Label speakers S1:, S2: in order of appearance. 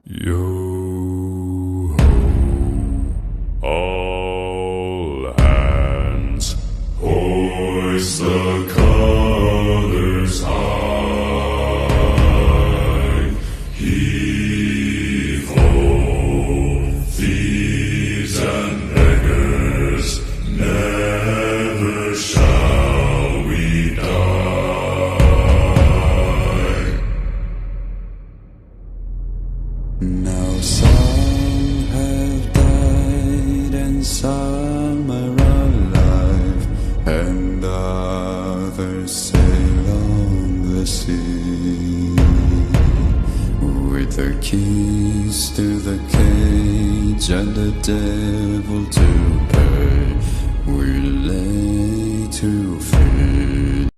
S1: Yo ho, all hands, hoist the colors high. Heave ho, thieves and beggars, never shall we die.
S2: Now some have died and some are alive, and others sail on the sea. With the keys to the cage and the devil to pay, we lay to feed.